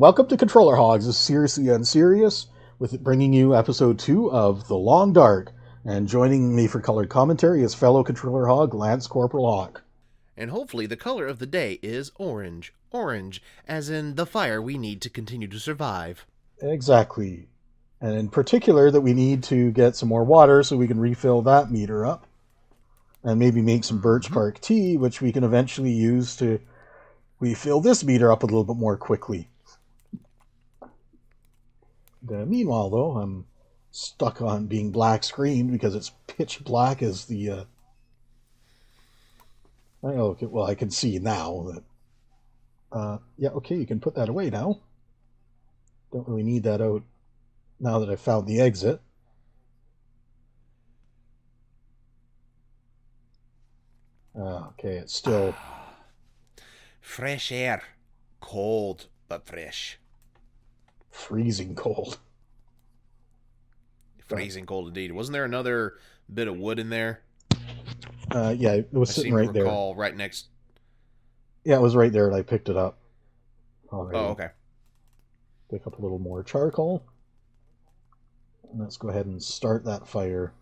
welcome to ControllerHogZ Seriously Unserious, with it bringing you episode 2 of The Long Dark. And joining me for colored commentary is fellow Controller Hog, Lance Corporal Hawk. And hopefully the color of the day is orange. Orange, as in the fire we need to continue to survive. Exactly. And in particular, that we need to get some more water so we can refill that meter up. And maybe make some birch bark tea, which we can eventually use to refill this meter up a little bit more quickly. Meanwhile, though, I'm stuck on being black screened because it's pitch black as the... Okay, well, I can see now that... yeah, okay, you can put that away now. Don't really need that out now that I've found the exit. Okay, it's still... Fresh air. Cold, but fresh. freezing cold. Freezing cold indeed. Wasn't there another bit of wood in there? Yeah, it was sitting right there. Right next. Yeah, it was right there, and I picked it up. Already. Oh, okay. Pick up a little more charcoal. And let's go ahead and start that fire.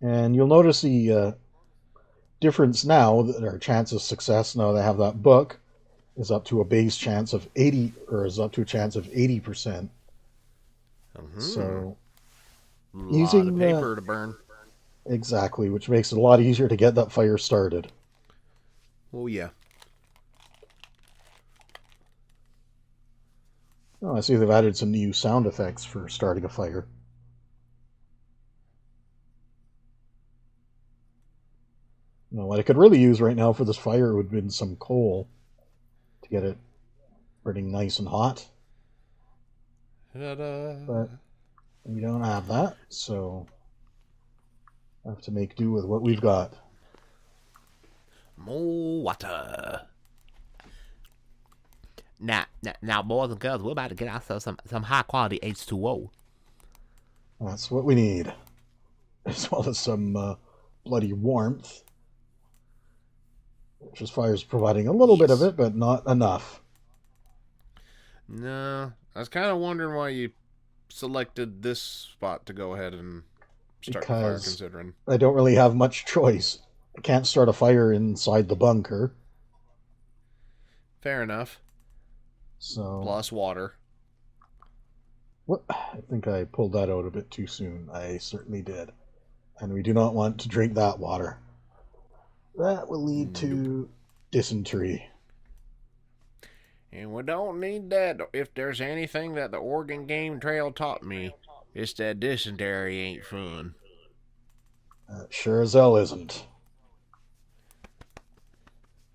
And you'll notice the difference now, that our chance of success, now that I have that book, is up to a base chance of 80, or is up to a chance of 80%. So, using of paper to burn. Exactly, which makes it a lot easier to get that fire started. Oh, yeah. Oh, I see they've added some new sound effects for starting a fire. Now, what I could really use right now for this fire would have been some coal to get it burning nice and hot. Ta-da. But we don't have that, so I have to make do with what we've got. More water. Now, boys and girls, we're about to get ourselves some high quality H2O. That's what we need, as well as some bloody warmth. Which is fire's providing a little bit of it, but not enough. No, I was kind of wondering why you selected this spot to go ahead and start the fire, considering I don't really have much choice. I can't start a fire inside the bunker. Fair enough. So plus water. What? I think I pulled that out a bit too soon. I certainly did. And we do not want to drink that water. That will lead to dysentery. And we don't need that. If there's anything that the Oregon Game Trail taught me, it's that dysentery ain't fun. Sure as hell isn't.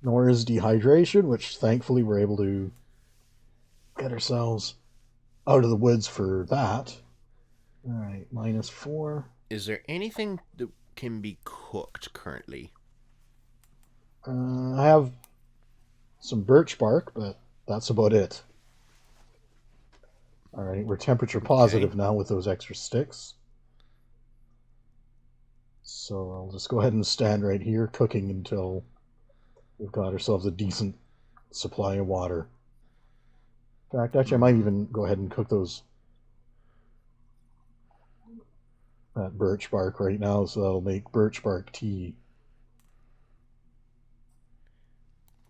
Nor is dehydration, which thankfully we're able to get ourselves out of the woods for that. Alright, -4. Is there anything that can be cooked currently? I have some birch bark, but that's about it. Alright, we're temperature positive now with those extra sticks. So I'll just go ahead and stand right here cooking until we've got ourselves a decent supply of water. In fact, actually, I might even go ahead and cook that birch bark right now, so that'll make birch bark tea.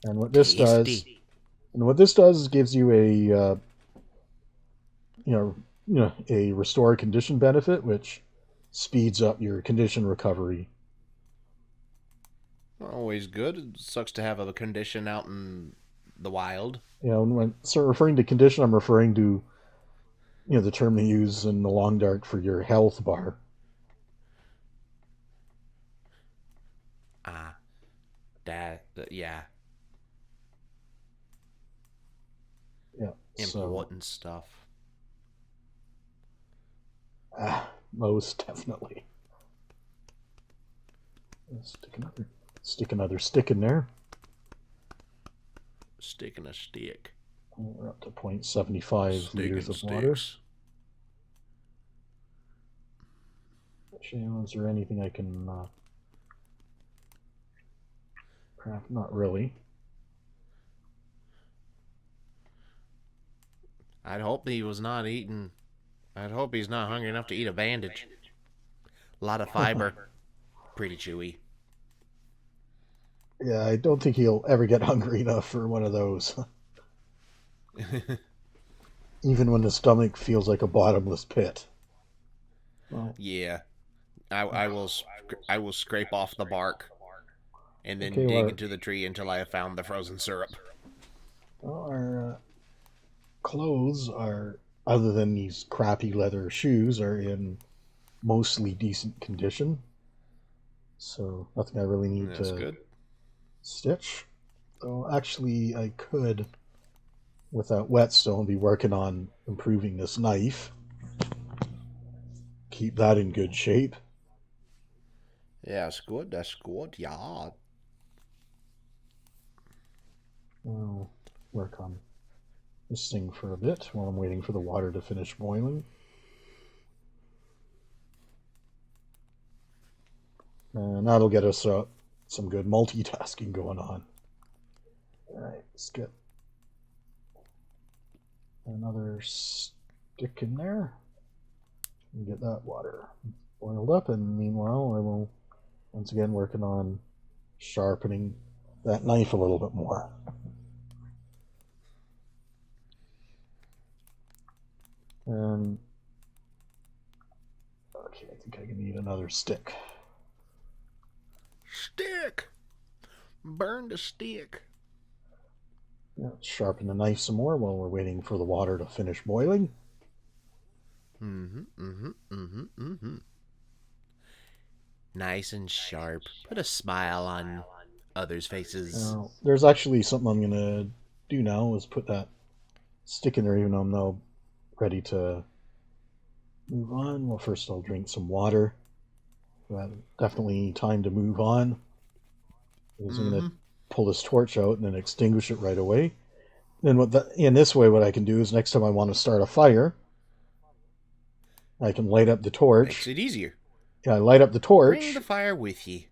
And what this does is gives you a a restore condition benefit, which speeds up your condition recovery. Always good. It sucks to have a condition out in the wild. When referring to condition, I'm referring to the term they use in the Long Dark for your health bar. Yeah. Yeah. Important stuff. Most definitely. Stick another stick in there. Sticking a stick. We're up to 0.75 liters of water. Actually, is there anything I can craft? Not really. I'd hope he was not eating. I'd hope he's not hungry enough to eat a bandage. A lot of fiber, pretty chewy. Yeah, I don't think he'll ever get hungry enough for one of those. Even when his stomach feels like a bottomless pit. Well, Yeah, I will scrape off the bark and then okay, dig well, into the tree until I have found the frozen syrup. our clothes are, other than these crappy leather shoes, are in mostly decent condition. So nothing I really need That's to good. stitch. So actually, I could, with that whetstone, be working on improving this knife. Keep that in good shape. Yeah, that's good. That's good. Yeah. I'll work on this thing for a bit while I'm waiting for the water to finish boiling. And that'll get us some good multitasking going on. Alright, let's get another stick in there and get that water boiled up. And meanwhile, I will once again working on sharpening that knife a little bit more. And okay, I think I can need another stick. Stick. Burn the stick. Yeah, sharpen the knife some more while we're waiting for the water to finish boiling. Nice and sharp. Put a smile on others' faces. Now, there's actually something I'm gonna do now is put that stick in there even though I'm now ready to move on. Well, first I'll drink some water. But definitely time to move on. Because I'm gonna pull this torch out and then extinguish it right away. Then in this way, what I can do is next time I want to start a fire, I can light up the torch. Makes it easier. Yeah, I light up the torch. Bring the fire with you.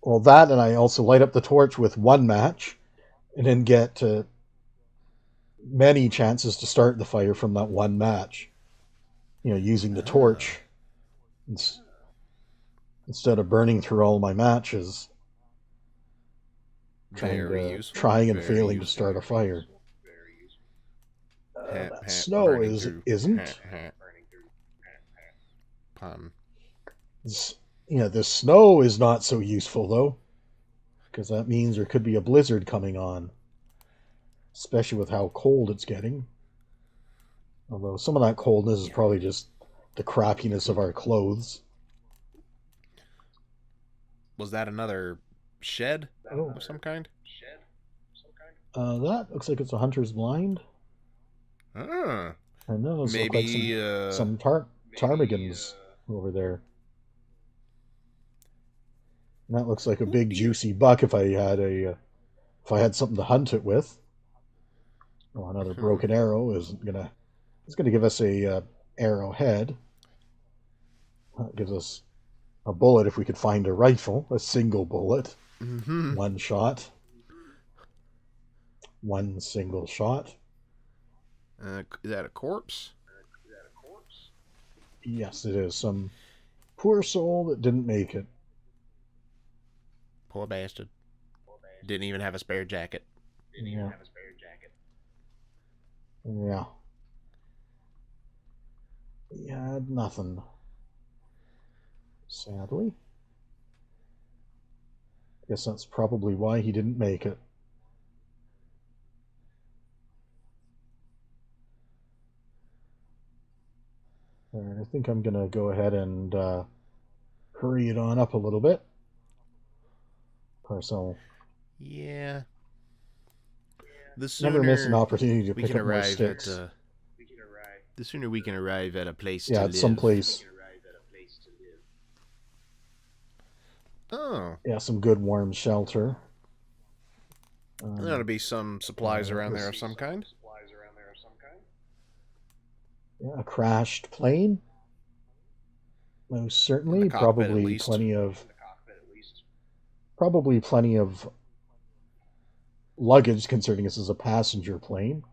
Well, that, and I also light up the torch with one match, and then get many chances to start the fire from that one match. Using the torch instead of burning through all my matches, trying and failing to start a fire. That snow isn't. Pun. The snow is not so useful though, because that means there could be a blizzard coming on, especially with how cold it's getting. Although some of that coldness is probably just the crappiness of our clothes. Was that another shed of some kind? That looks like it's a hunter's blind. Ah. I know. Those look like some ptarmigans over there. And that looks like a big juicy buck if I had something to hunt it with. Oh, another broken arrow is gonna give us a arrowhead. That gives us a bullet if we could find a rifle, a single bullet, one shot, one single shot. Is that a corpse? Yes, it is. Some poor soul that didn't make it. Poor bastard. Didn't even have a spare jacket. Yeah. Yeah. He had nothing. Sadly. Guess that's probably why he didn't make it. Alright, I think I'm going to go ahead and hurry it on up a little bit. Of course, I'll never miss an opportunity to pick up more sticks. The sooner we can arrive at a place to live. Yeah, at some place. Oh. Yeah, some good warm shelter. There ought to be some supplies around there of some kind. Yeah, a crashed plane. Most certainly, probably plenty of luggage, considering this is a passenger plane.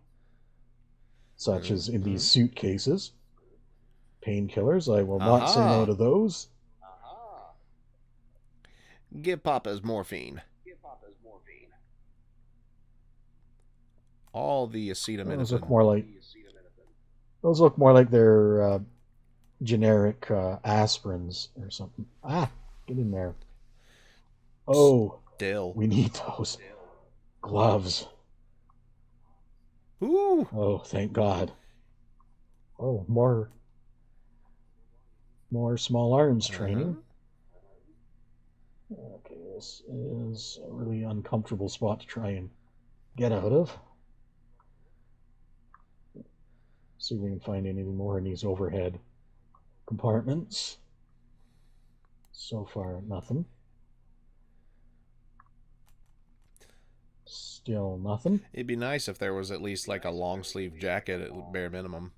such as in these suitcases. Painkillers, I will not say no Aha! to those. Give Papa's morphine. All the Those look acetaminophen. more like they're generic aspirins or something. Ah, get in there. Oh, Still. we need those gloves. Ooh! Oh, thank God. Oh, more small arms training. Okay, this is a really uncomfortable spot to try and get out of. See if we can find anything more in these overhead compartments. So far, nothing. Still nothing. It'd be nice if there was at least like a long sleeve jacket at bare minimum.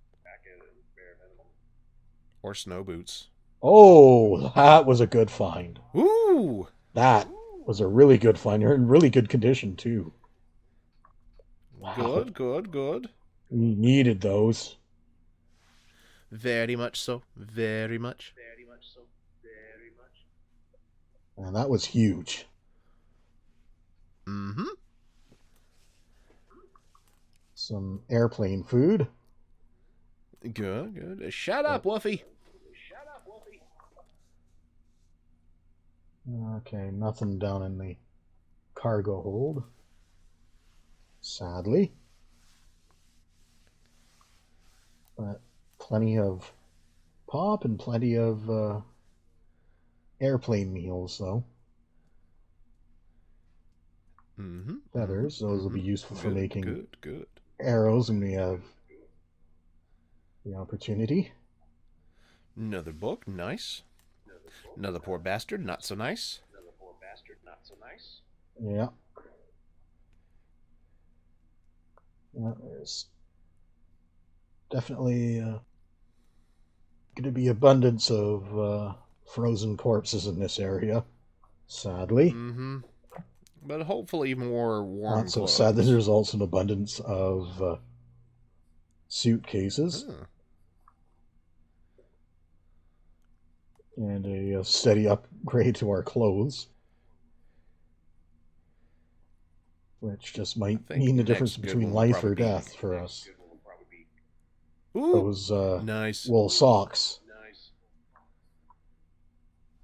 Or snow boots. Oh, that was a good find. Ooh! That was a really good find. You're in really good condition, too. Wow. Good, good, good. We needed those. Very much so. Very much. And that was huge. Mm-hmm. Some airplane food. Good, good. Shut up, Woofy. Okay, nothing down in the cargo hold. Sadly. But plenty of pop and plenty of airplane meals, though. Mm-hmm. Feathers, those will be useful for making good. arrows when we have the opportunity. Another book, nice. Another poor bastard, not so nice. Yeah. Yeah, there's definitely going to be abundance of frozen corpses in this area, sadly. Mm-hmm. But hopefully more warm Not so clothes. sad that there's also an abundance of suitcases. Huh. And a steady upgrade to our clothes. Which just might mean the difference between life or death for us. Ooh, Those nice wool socks.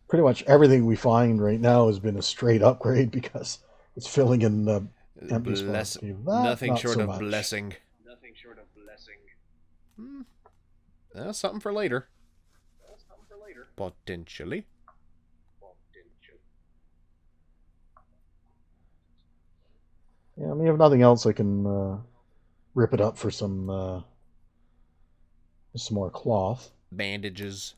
Pretty much everything we find right now has been a straight upgrade because it's filling in the empty spots. Okay, nothing not short so of much. blessing. Something for later. Potentially. Yeah, I mean, if nothing else, I can rip it up for some more cloth. Bandages.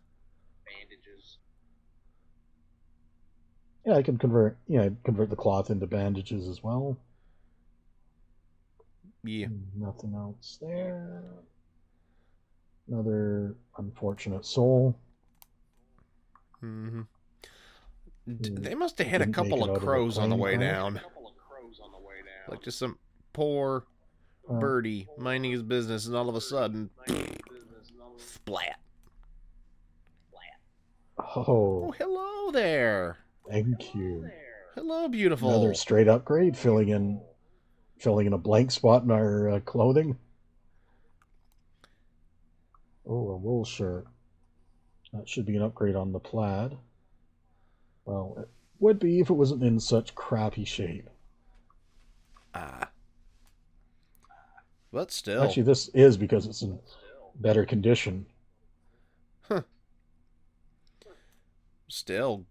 Yeah, I can convert the cloth into bandages as well. Yeah. Nothing else there. Another unfortunate soul. Mm-hmm. They must have hit a Didn't make couple it of out of the crows on the plane way crash. down. Like just some poor birdie minding his business, and all of a sudden, splat. Oh, Hello there. thank you. Hello, beautiful. Another straight upgrade, filling in a blank spot in our clothing. Oh, a wool shirt. That should be an upgrade on the plaid. Well, it would be if it wasn't in such crappy shape. But still. Actually, this is because it's in better condition. Huh. Still,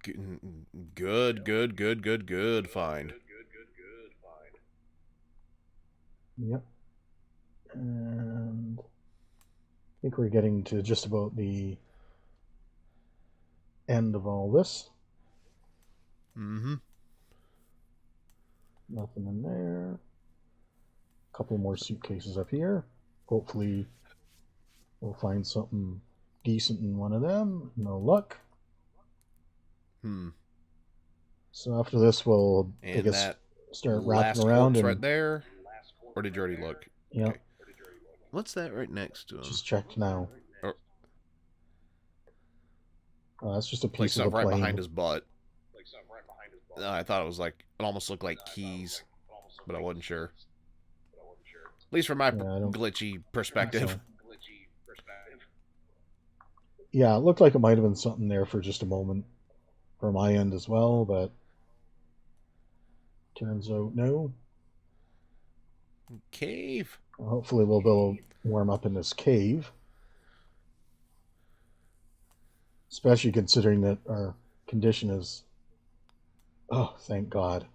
good find. Yep. And I think we're getting to just about the end of all this. Mm-hmm. Nothing in there. A couple more suitcases up here. Hopefully we'll find something decent in one of them. No luck. So after this, we'll And I guess that start last wrapping around corpse and right there. Or did you already look? Yeah. Okay. What's that right next to him? Just checked now. Or, That's just a like piece of the something right plane. behind his butt. I thought it was like, it almost looked like keys, but I wasn't sure. At least from my glitchy perspective. So. Yeah, it looked like it might have been something there for just a moment from my end as well, but turns out no. Cave. Well, hopefully we'll be able to warm up in this cave. Especially considering that our condition is... Oh, thank God.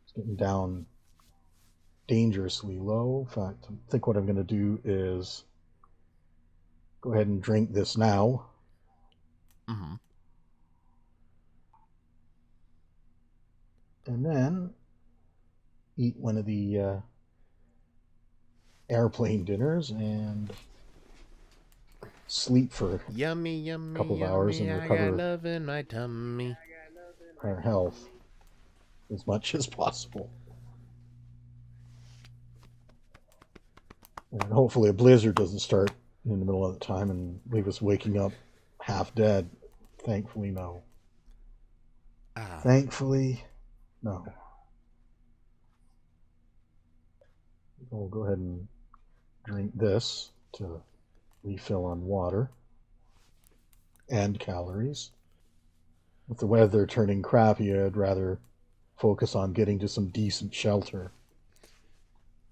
It's getting down dangerously low. In fact, I think what I'm going to do is go ahead and drink this now. Mm-hmm. And then eat one of the airplane dinners and sleep for yummy, a couple of hours and recover I got love in my tummy. Our health as much as possible. And hopefully a blizzard doesn't start in the middle of the time and leave us waking up half dead. Thankfully, no. Thankfully, no. We'll go ahead and drink this to refill on water and calories. With the weather turning crappy, I'd rather focus on getting to some decent shelter.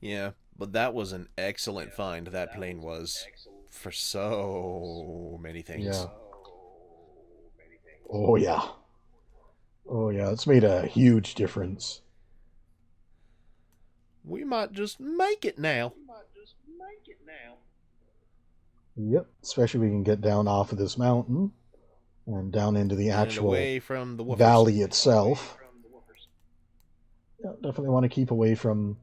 Yeah, but that was an excellent find, that plane was, for so many things. Yeah. Oh, yeah. Oh, yeah, it's made a huge difference. We might just make it now. Yep, especially if we can get down off of this mountain and down into the actual away from the valley itself. Yeah, definitely want to keep away from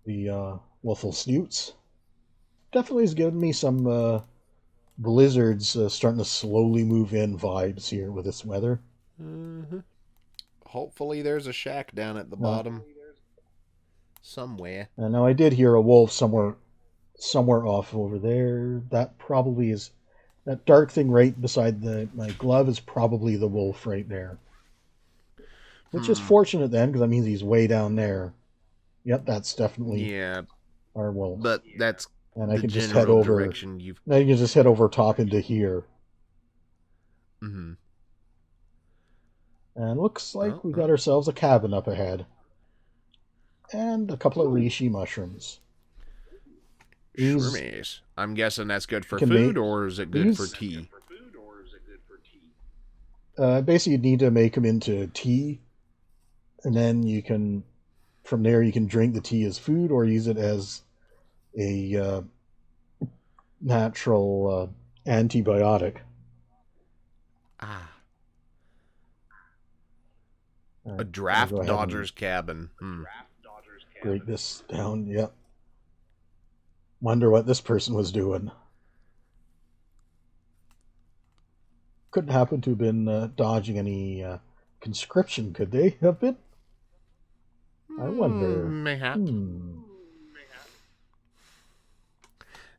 the Wuffle Snoots. Definitely has given me some blizzards starting to slowly move in vibes here with this weather. Mm-hmm. Hopefully there's a shack down at the bottom. Somewhere. Now I did hear a wolf somewhere off over there. That probably is... That dark thing right beside my glove is probably the wolf right there. Which is fortunate then, because that means he's way down there. Yep, that's definitely our wolf. But that's and I can just head over. Now you can just head over top into here. Mm-hmm. And looks like we got ourselves a cabin up ahead. And a couple of reishi mushrooms. Shroomies. I'm guessing that's good for food, or is it good for tea? Basically, you need to make them into tea. And then you can, from there, you can drink the tea as food or use it as a natural antibiotic. A draft dodger's cabin. Break this down, yep. Wonder what this person was doing. Couldn't happen to have been dodging any conscription, could they have been? I wonder. Mayhap.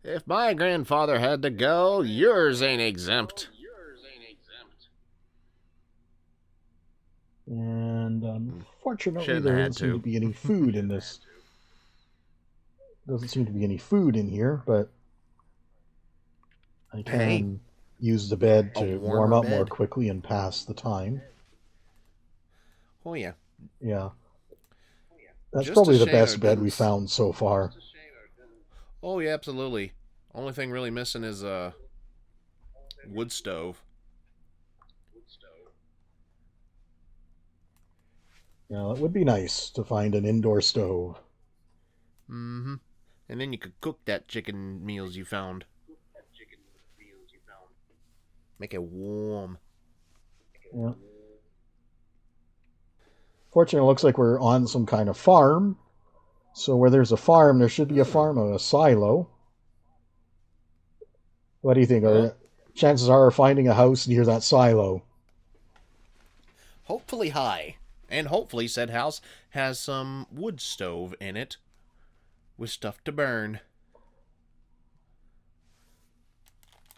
If my grandfather had to go, yours ain't exempt. And unfortunately, there doesn't seem to be any food in this. Doesn't seem to be any food in here, but I can use the bed to warm up more quickly and pass the time. Oh, yeah. Yeah. That's probably the best bed we found so far. Oh, yeah, absolutely. Only thing really missing is a wood stove. Yeah, it would be nice to find an indoor stove. Mm-hmm. And then you could cook that chicken meals you found. Make it warm. Yeah. Fortunately, it looks like we're on some kind of farm. So where there's a farm, there should be a farm of a silo. What do you think? Chances are finding a house near that silo. Hopefully high. And hopefully said house has some wood stove in it. with stuff to burn.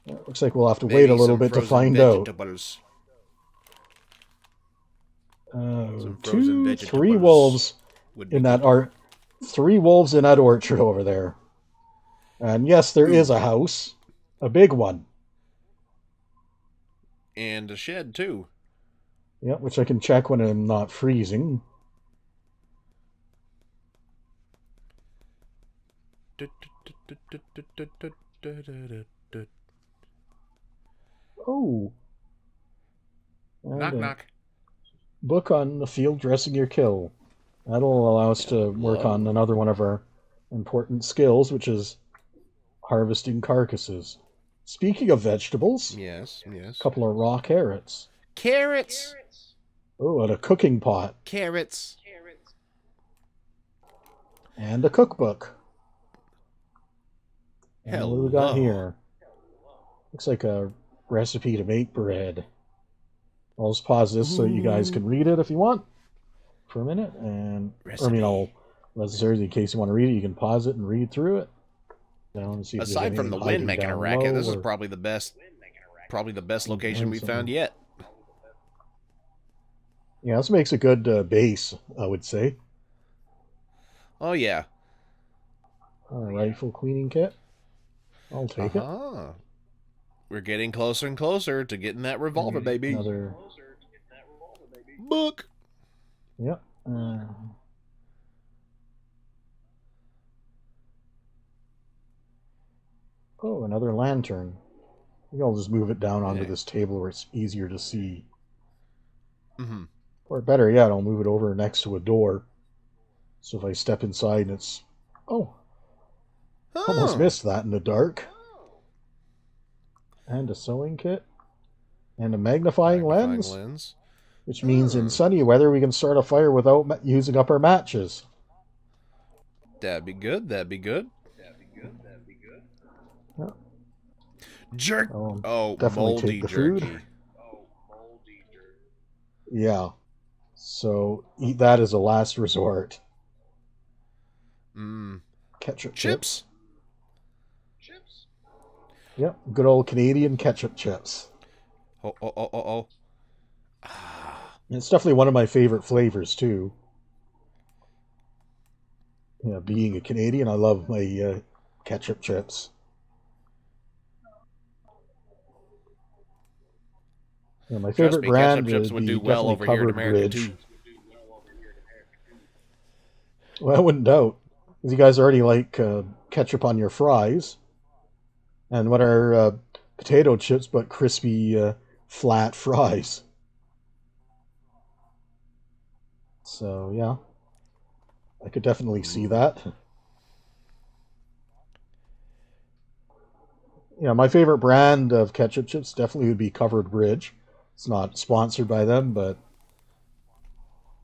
Looks like we'll have to Maybe wait a little some bit to frozen find vegetables. out. Some frozen 2, 3 vegetables wolves would be in that good. 3 wolves in that orchard over there. And yes, there is Ooh. a house, a big one. And a shed, too. Yeah, which I can check when I'm not freezing. Oh. And Knock, knock. Book on the field dressing your kill. That'll allow us to work on another one of our important skills, which is harvesting carcasses. Speaking of vegetables, Yes, yes. a couple of raw carrots. Carrots! Oh, and a cooking pot. Carrots. And a cookbook. And Hello. what do we got here? Looks like a recipe to make bread. I'll just pause this so you guys can read it if you want for a minute. And I'll necessarily, in case you want to read it, you can pause it and read through it. See if aside from the wind making a racket, this is probably the best location we've found yet. Yeah, this makes a good base, I would say. Oh, yeah. A rifle cleaning kit. I'll take it. We're getting closer and closer to getting that revolver, baby. Another book. Yep. Oh, another lantern. Maybe I'll just move it down onto this table where it's easier to see. Mm-hmm. Or better yet, I'll move it over next to a door. So if I step inside and it's... Oh! Almost missed that in the dark. And a sewing kit. And a magnifying lens. Which means in sunny weather we can start a fire without using up our matches. That'd be good. Yeah. Jerk. Definitely moldy take the jerky. Food. Yeah. So eat that as a last resort. Ketchup chips. Yep, good old Canadian ketchup chips. Oh. It's definitely one of my favorite flavors too. Yeah, being a Canadian, I love my ketchup chips. Yeah, my favorite brand ketchup chips would do well over here in America too. Well, I wouldn't doubt, because you guys already like ketchup on your fries. And what are potato chips but crispy, flat fries? So, yeah. I could definitely see that. Yeah, my favorite brand of ketchup chips definitely would be Covered Bridge. It's not sponsored by them, but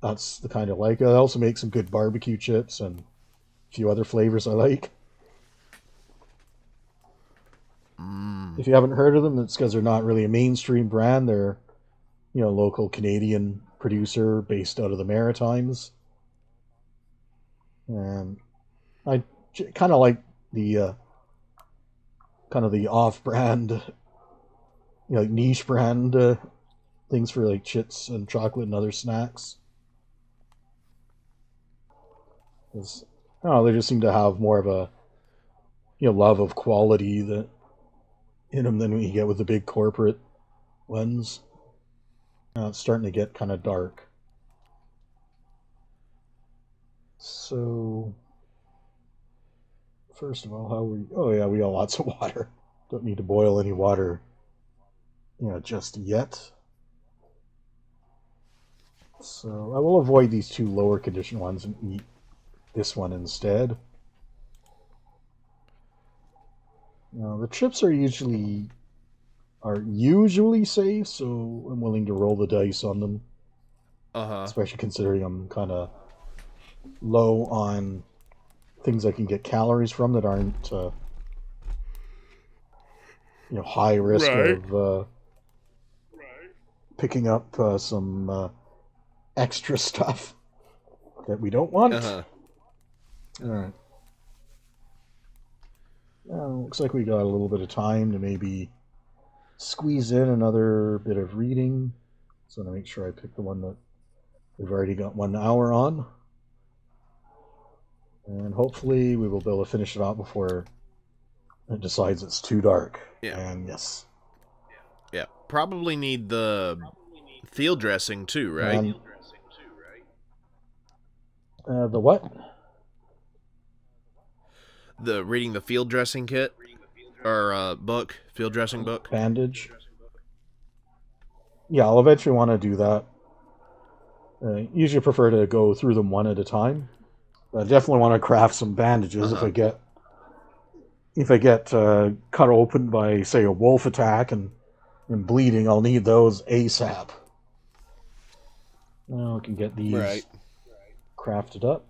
that's the kind I like. I also make some good barbecue chips and a few other flavors I like. If you haven't heard of them, it's because they're not really a mainstream brand. They're, a local Canadian producer based out of the Maritimes. And I kind of like the the off-brand, niche brand things for like chips and chocolate and other snacks. Because they just seem to have more of a love of quality that in them than we get with the big corporate ones. It's starting to get kind of dark. So, first of all, we got lots of water. Don't need to boil any water, just yet. So I will avoid these 2 lower condition ones and eat this one instead. Now, the chips are usually safe, so I'm willing to roll the dice on them. Especially considering I'm kind of low on things I can get calories from that aren't, high risk of picking up some extra stuff that we don't want. All right. Looks like we got a little bit of time to maybe squeeze in another bit of reading. So I'm going to make sure I pick the one that we've already got 1 hour on. And hopefully we will be able to finish it out before it decides it's too dark. Yeah. And yes. Yeah. Probably need the field dressing too, right? The what? The reading the field dressing kit or book, field dressing book. Bandage. Yeah, I'll eventually want to do that. Usually prefer to go through them one at a time. I definitely want to craft some bandages if I get cut open by, say, a wolf attack and bleeding. I'll need those ASAP. Now I can get these crafted up.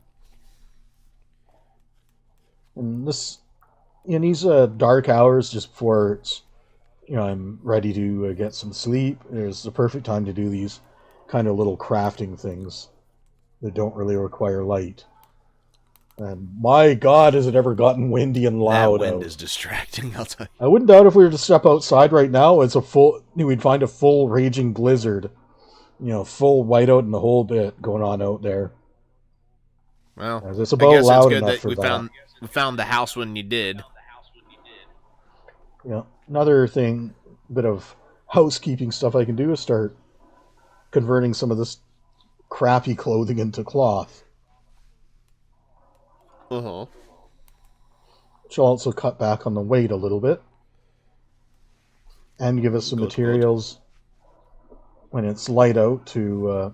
And this, in these dark hours, just before it's, I'm ready to get some sleep, it's the perfect time to do these kind of little crafting things that don't really require light. And my God, has it ever gotten windy and loud? That wind is distracting, I'll tell you. I wouldn't doubt if we were to step outside right now, we'd find a full raging blizzard. Full whiteout and the whole bit going on out there. Well, it's about I guess loud it's good enough that for we found the house when you did. Yeah. Another thing, bit of housekeeping stuff I can do is start converting some of this crappy clothing into cloth. Uh-huh. Which will also cut back on the weight a little bit. And give us some materials when it's light out to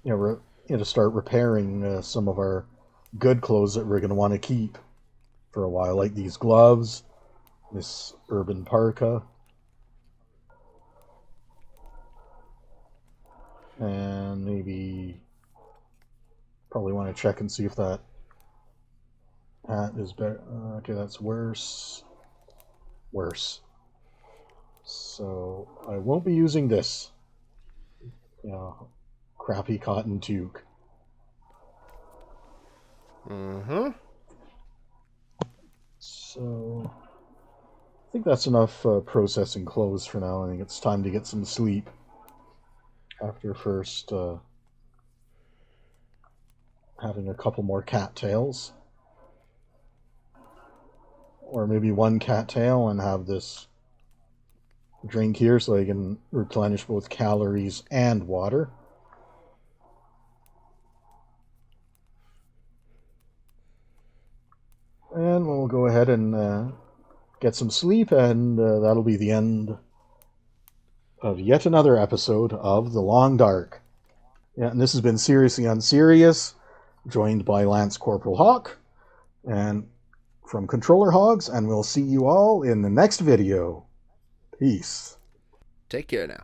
to start repairing some of our good clothes that we're going to want to keep for a while, like these gloves, this urban parka, and maybe probably want to check and see if that hat is better. Okay, that's worse. So I won't be using this crappy cotton toque. So I think that's enough processing clothes for now. I think it's time to get some sleep after first having a couple more cattails. Or maybe one cattail and have this drink here so I can replenish both calories and water. And we'll go ahead and get some sleep, and that'll be the end of yet another episode of The Long Dark. Yeah, and this has been Seriously Unserious, joined by Lance Corporal Hawk, and from ControllerHogZ, and we'll see you all in the next video. Peace. Take care now.